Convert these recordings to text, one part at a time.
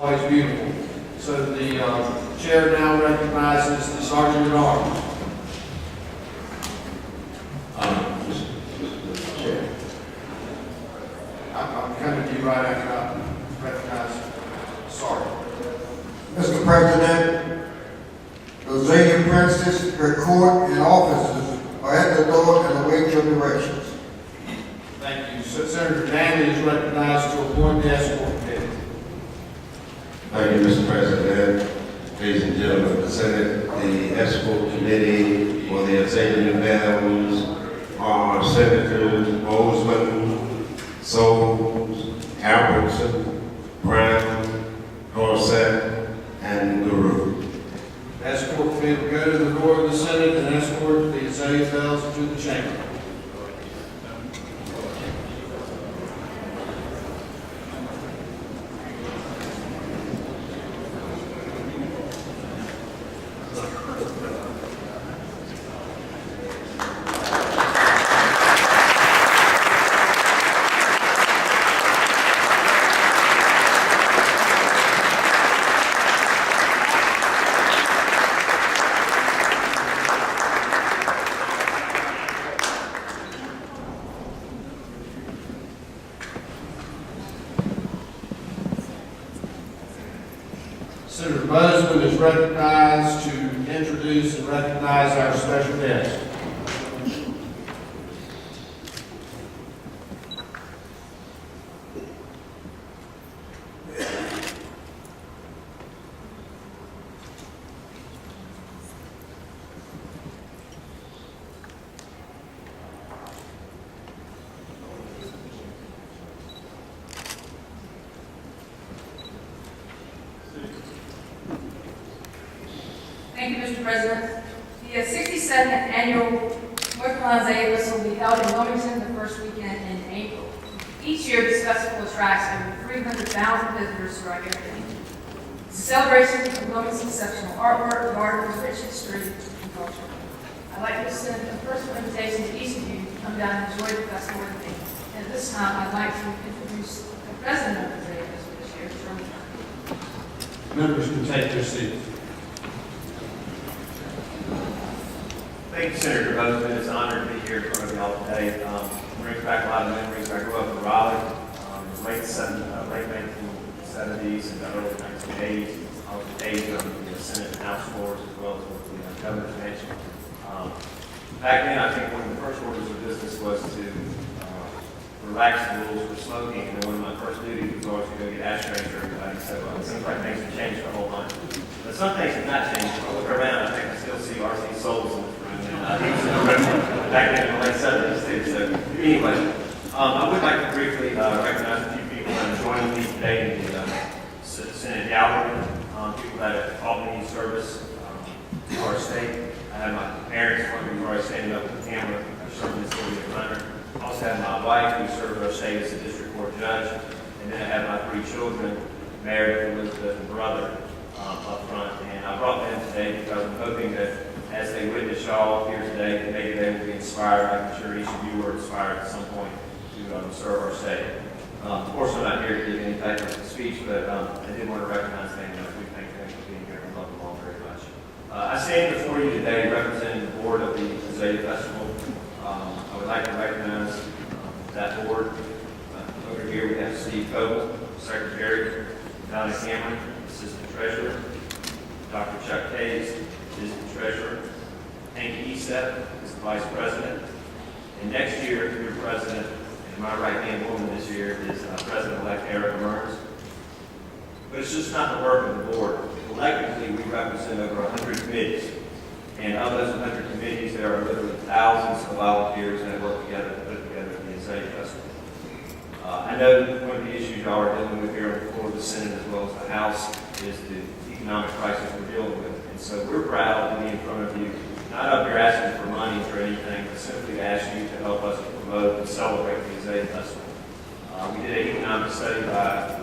Always beautiful. So the chair now recognizes the Sergeant at Arms. Mr. Chair. I'm coming to you right after I recognize Sergeant. Mr. President, the Azalea Princess, her court and officers are at the door and await your directions. Thank you. So Senator Danley is recognized to appoint the escort committee. Thank you, Mr. President. Ladies and gentlemen of the Senate, the escort committee for the Azalea Bells are Senators Bozeman, Souls, Albertson, Brown, Dorsett, and LaRue. The escort committee will go to the door of the Senate and escort the Azalea Bells to the chamber. Senator Bozeman is recognized to introduce and recognize our special guest. Thank you, Mr. President. The 62nd Annual North Carolina Azalea Festival will be held in Wilmington the first weekend in April. Each year, this festival attracts over 300,000 visitors to our area. It's a celebration of Wilmington's exceptional artwork, gardens, rich history, and culture. I'd like to extend a personal invitation to each of you to come down and enjoy the festival with me. And at this time, I'd like to introduce the president of the Azalea Festival this year, Shirley. Members can take their seats. Thank you, Senator Bozeman. It's an honor to be here in front of y'all today. It brings back a lot of memories. I grew up in Raleigh in the late 1970s and the early 1980s. I was engaged on the Senate and House floors as well as with the governor's mansion. Back then, I think one of the first orders of business was to relax the rules for smoking, and one of my first duties was always to go get ashtrays for everybody. So it seems like things have changed a whole bunch. But some things have not changed. If I look around, I think I still see RC Souls in this room. Back then in the late 70s too. So anyway, I would like to briefly recognize a few people that are joining me today in the Senate gallery. People that have taught me service to our state. I have my parents, one of them already standing up with the camera, who served in the city of Hunter. I also have my wife, who served our state as a district court judge. And then I have my 3 children, Meredith, Elizabeth, and brother up front. And I brought them today because I'm hoping that as they witness y'all here today, that maybe they will be inspired. I'm sure each of you were inspired at some point to serve our state. Of course, I'm not here to give any type of speech, but I did want to recognize them. We thank them for being here and love them all very much. I stand before you today representing the board of the Azalea Festival. I would like to recognize that board. Over here we have Steve Coble, Secretary, Donna Cameron, Assistant Treasurer, Dr. Chuck Hayes, Assistant Treasurer, Hank Estep is the Vice President, and next year your President, and my right-hand woman this year is President-elect Erica Burns. But it's just not the work of the board. Collectively, we represent over 100 committees, and of those 100 committees, there are literally thousands of volunteers that work together to put together the Azalea Festival. I know that one of the issues y'all are dealing with here on the floor of the Senate as well as the House is the economic crisis we're dealing with. And so we're proud to be in front of you, not up here asking for money or anything, but simply to ask you to help us promote and celebrate the Azalea Festival. We did an economic study by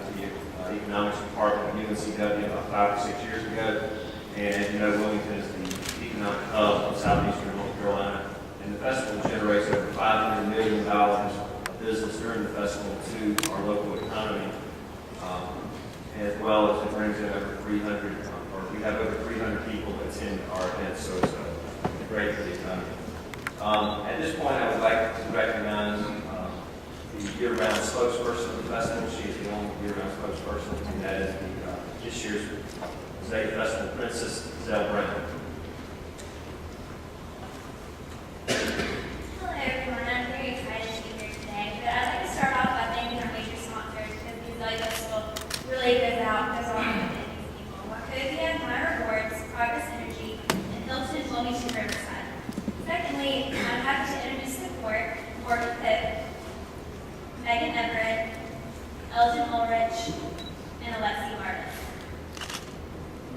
the economics department at UNCW about 5 or 6 years ago. And as you know, Wilmington is the economic hub of southeastern North Carolina. And the festival generates over $500 million of business during the festival to our local economy. as well as it brings in over 300, or we have over 300 people that attend our events, so it's great for the economy. At this point, I would like to recognize the year-round spokesperson of the festival. She is the only year-round spokesperson, and that is this year's Azalea Festival Princess, Azalea. Hello everyone, I'm very excited to be here today, but I'd like to start off by thanking our major sponsors because the Azalea Festival really goes on to these people. Wachovia, My Rewards, Progress Energy, and Hilton Wilmington Riverside. Secondly, I'm happy to introduce the court, Morgan Pitt, Megan Everett, Elgin Ulrich, and Alexi Martin.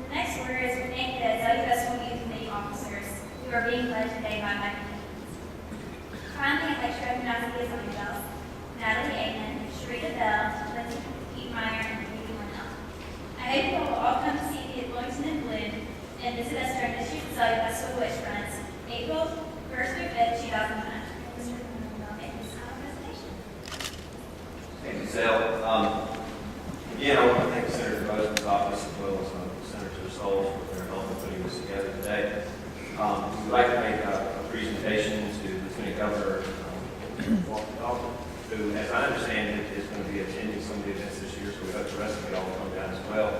The next order is we thank the Azalea Festival Youth Committee officers who are being led today by my Finally, I'd like to recognize the Azalea Bells, Natalie Aikman, Sharita Bell, Lindsay Pietmeyer, and Phoebe Linnell. I hope you will all come to see the Wilmington in Bloom and visit us during this year's Azalea Festival Wish Runs, April 1st through 5th, 2009. Mr. Linnell, make this presentation. Thank you, Zell. Again, I want to thank Senator Bozeman's office as well as Senator Souls for their help in putting this together today. We'd like to make a presentation to Lieutenant Governor Walker Dalton, who, as I understand it, is going to be attending some of the events this year, so we hope the rest of you all will come down as well.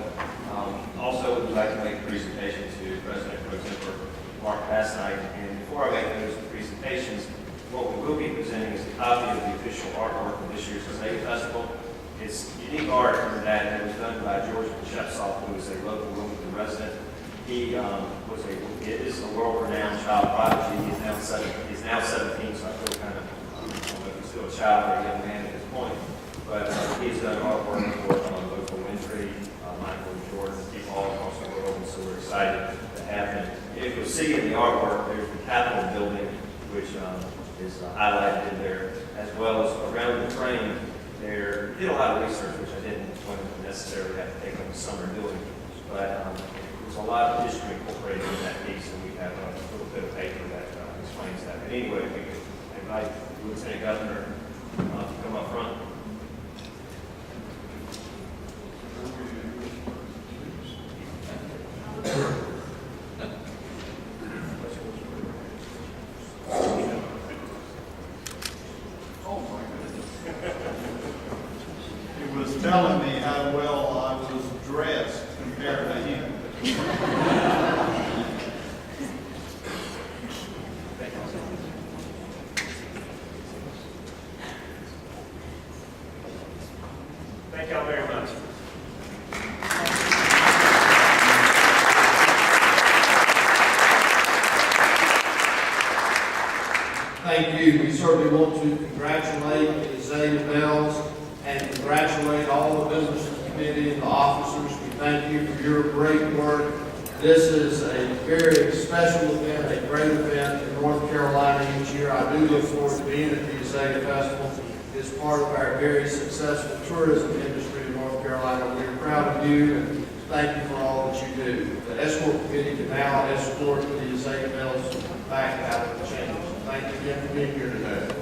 Also, we'd like to make a presentation to President Pro Tempore Mark Passnight. And before I make those presentations, what we will be presenting is a copy of the official artwork of this year's Azalea Festival. It's unique art in that it was done by George Shepsoff, who is a local Wilmington resident. He is a world-renowned child prodigy. He's now 17, so I feel kind of, I don't know if he's still a child or a young man at this point. But he's done artwork for local Winfrey, Michael Jordan, people all across the world, and so we're excited to have him. If you'll see in the artwork, there's the Capitol building, which is highlighted in there, as well as around the frame. There did a lot of research, which I didn't necessarily have to take up the summer doing, but there's a lot of history incorporated in that piece, and we have a little bit of paper that explains that. But anyway, we could invite Lieutenant Governor to come up front. He was telling me how well I was dressed compared to him. Thank y'all very much. Thank you. We certainly want to congratulate the Azalea Bells and congratulate all the members of the committee and the officers. We thank you for your great work. This is a very special event, a great event in North Carolina each year. I do look forward to being at the Azalea Festival. It's part of our very successful tourism industry in North Carolina. We're proud of you and thank you for all that you do. The escort committee can now escort the Azalea Bells back out of the chamber. Thank you again for being here today.